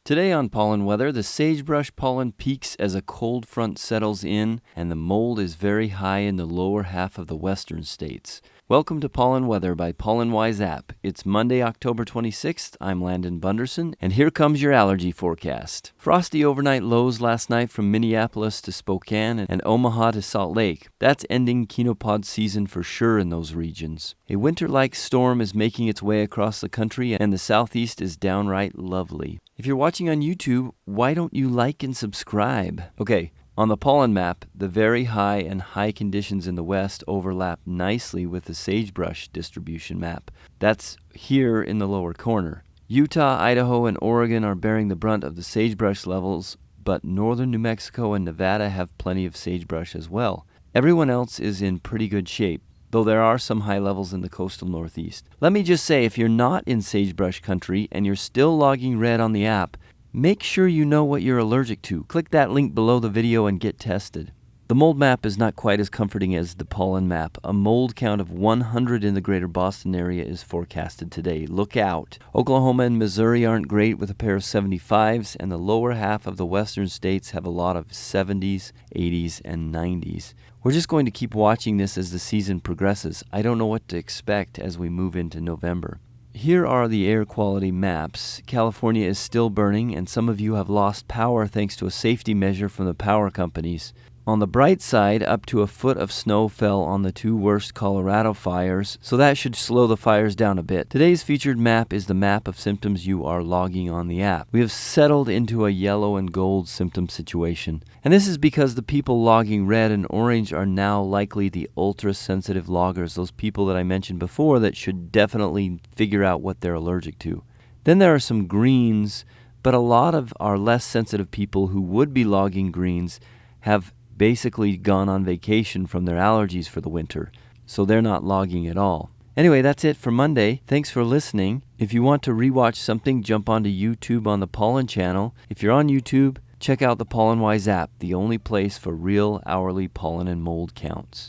Today on Pollen Weather, the sagebrush pollen peaks as a cold front settles in and the mold is very high in the lower half of the western states. Welcome to Pollen Weather by Pollen Wise App. It's Monday, October 26th. I'm Landon Bunderson, and here comes your allergy forecast. Frosty overnight lows last night from Minneapolis to Spokane and Omaha to Salt Lake. That's ending chenopod season for sure in those regions. A winter-like storm is making its way across the country, and the southeast is downright lovely. If you're watching on YouTube, why don't you like and subscribe? Okay, on the pollen map, the very high and high conditions in the west overlap nicely with the sagebrush distribution map. That's here in the lower corner. Utah, Idaho, and Oregon are bearing the brunt of the sagebrush levels, but northern New Mexico and Nevada have plenty of sagebrush as well. Everyone else is in pretty good shape, though there are some high levels in the coastal northeast. Let me just say, if you're not in sagebrush country and you're still logging red on the app, make sure you know what you're allergic to. Click that link below the video and get tested. The mold map is not quite as comforting as the pollen map. A mold count of 100 in the greater Boston area is forecasted today. Look out. Oklahoma and Missouri aren't great with a pair of 75s, and the lower half of the western states have a lot of 70s, 80s, and 90s. We're just going to keep watching this as the season progresses. I don't know what to expect as we move into November. Here are the air quality maps. California is still burning, and some of you have lost power thanks to a safety measure from the power companies. On the bright side, up to a foot of snow fell on the two worst Colorado fires, so that should slow the fires down a bit. Today's featured map is the map of symptoms you are logging on the app. We have settled into a yellow and gold symptom situation. And this is because the people logging red and orange are now likely the ultra-sensitive loggers, those people that I mentioned before that should definitely figure out what they're allergic to. Then there are some greens, but a lot of our less sensitive people who would be logging greens have basically gone on vacation from their allergies for the winter, so they're not logging at all. Anyway, that's it for Monday. Thanks for listening. If you want to rewatch something, jump onto YouTube on the Pollen Channel. If you're on YouTube, check out the Pollen Wise app, the only place for real hourly pollen and mold counts.